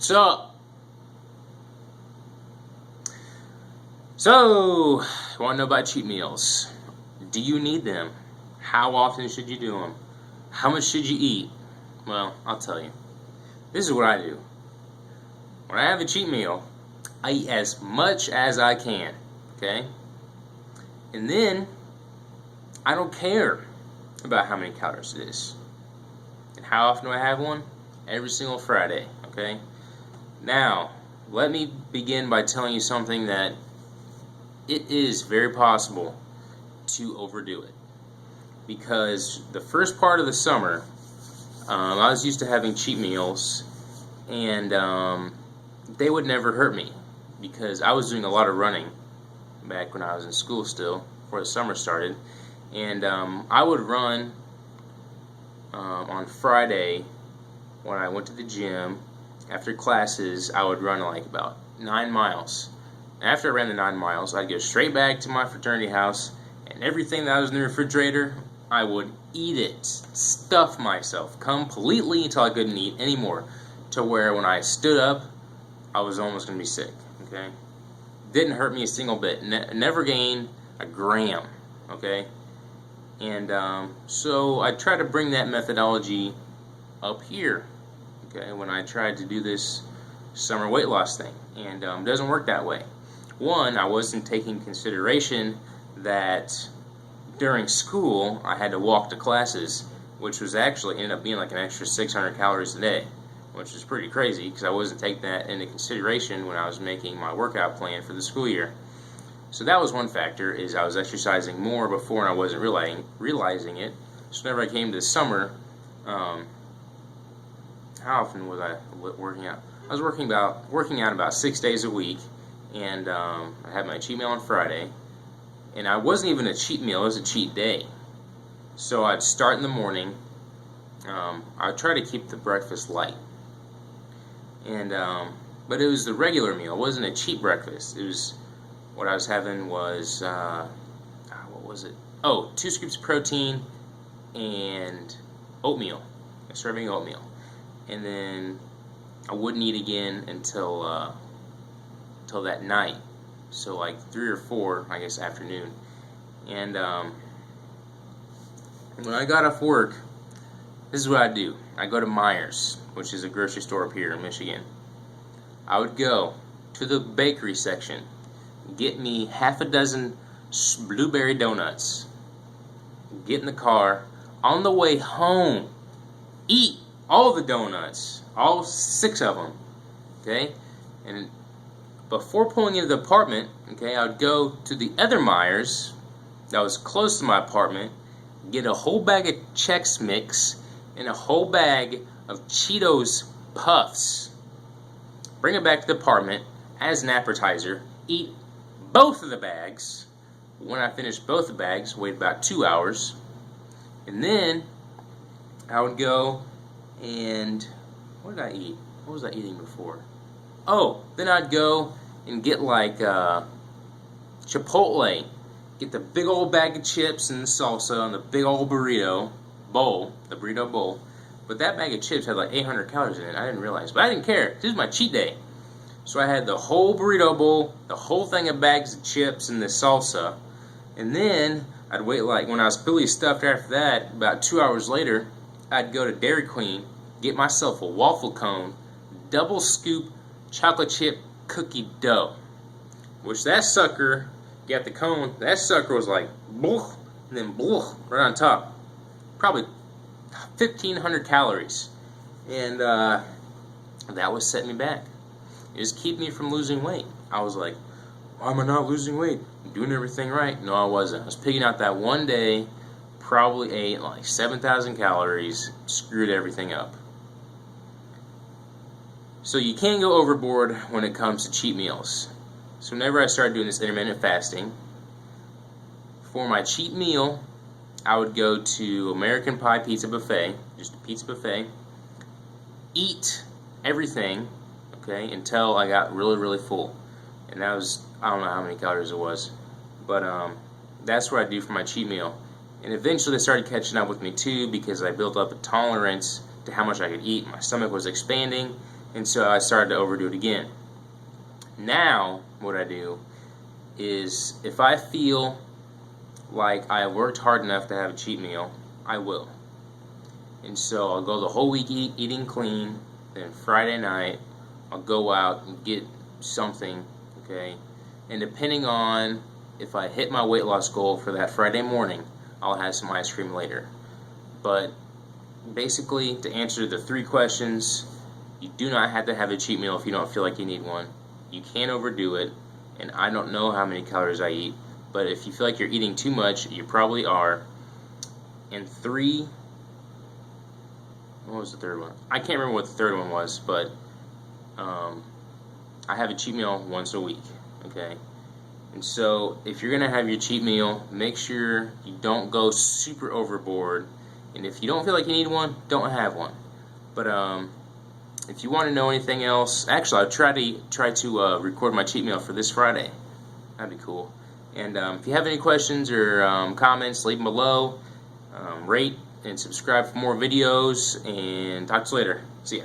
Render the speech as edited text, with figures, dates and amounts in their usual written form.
What's up? So, want to know about cheat meals? Do you need them? How often should you do them? How much should you eat? Well, I'll tell you. This is what I do. When I have a cheat meal, I eat as much as I can, okay? And then, I don't care about how many calories it is. And how often do I have one? Every single Friday, okay? Now, let me begin by telling you something that it is very possible to overdo it. Because the first part of the summer, I was used to having cheat meals, and they would never hurt me because I was doing a lot of running back when I was in school still, before the summer started. And I would run on Friday when I went to the gym. After classes, I would run like about 9 miles. After I ran the 9 miles, I'd go straight back to my fraternity house, and everything that was in the refrigerator, I would eat it, stuff myself completely until I couldn't eat anymore, to where when I stood up, I was almost going to be sick, okay? Didn't hurt me a single bit, never gained a gram, okay? And so I try to bring that methodology up here, okay, when I tried to do this summer weight loss thing, and it doesn't work that way. One, I wasn't taking consideration that during school I had to walk to classes, which was actually ended up being like an extra 600 calories a day, which is pretty crazy because I wasn't taking that into consideration when I was making my workout plan for the school year. So that was one factor, is I was exercising more before and I wasn't realizing it. So whenever I came to the summer, how often was I working out? I was working out about 6 days a week, and I had my cheat meal on Friday, and I wasn't even a cheat meal, it was a cheat day. So I'd start in the morning. I'd try to keep the breakfast light, and but it was the regular meal. It wasn't a cheap breakfast. It was, what I was having was what was it? Oh, 2 scoops of protein and oatmeal, a serving of oatmeal, and then I wouldn't eat again until that night, so like 3 or 4, I guess, afternoon. And when I got off work, this is what I do. I go to Meijer's, which is a grocery store up here in Michigan. I would go to the bakery section, get me half a dozen blueberry donuts, get in the car, on the way home, eat all the donuts, all 6 of them, okay? And before pulling into the apartment, okay, I would go to the other Meijer's that was close to my apartment, get a whole bag of Chex Mix and a whole bag of Cheetos Puffs, bring it back to the apartment as an appetizer, eat both of the bags. When I finished both the bags, wait about 2 hours, and then I would go and, what did I eat? What was I eating before? Oh, then I'd go and get like Chipotle, get the big old bag of chips and the salsa and the big old burrito bowl, the burrito bowl. But that bag of chips had like 800 calories in it. I didn't realize, but I didn't care. This is my cheat day. So I had the whole burrito bowl, the whole thing of bags of chips and the salsa, and then I'd wait, like when I was fully stuffed after that, about 2 hours later, I'd go to Dairy Queen, get myself a waffle cone, double scoop chocolate chip cookie dough, which that sucker, got the cone, that sucker was like, blech, and then blech, right on top. Probably 1,500 calories. And that was setting me back. It was keeping me from losing weight. I was like, why am I not losing weight? I'm doing everything right. No, I wasn't. I was picking out that one day, probably ate like 7,000 calories, screwed everything up. So you can go overboard when it comes to cheat meals. So whenever I started doing this intermittent fasting, for my cheat meal, I would go to American Pie Pizza Buffet, just a pizza buffet, eat everything, okay, until I got really, really full. And that was, I don't know how many calories it was, but that's what I do for my cheat meal. And eventually they started catching up with me too, because I built up a tolerance to how much I could eat. My stomach was expanding, And so I started to overdo it again. Now, what I do is if I feel like I worked hard enough to have a cheat meal, I will. And so I'll go the whole week eating clean, then Friday night I'll go out and get something, okay? And depending on if I hit my weight loss goal for that Friday morning, I'll have some ice cream later. But basically, to answer the 3 questions, you do not have to have a cheat meal if you don't feel like you need one. You can't overdo it, and I don't know how many calories I eat, but if you feel like you're eating too much, you probably are. And 3, what was the third one? I can't remember what the third one was, but I have a cheat meal once a week, okay? And so if you're going to have your cheat meal, make sure you don't go super overboard. And if you don't feel like you need one, don't have one. But if you want to know anything else, actually I'll try to record my cheat meal for this Friday. That'd be cool. And if you have any questions or comments, leave them below. Rate and subscribe for more videos, and talk to you later. See ya.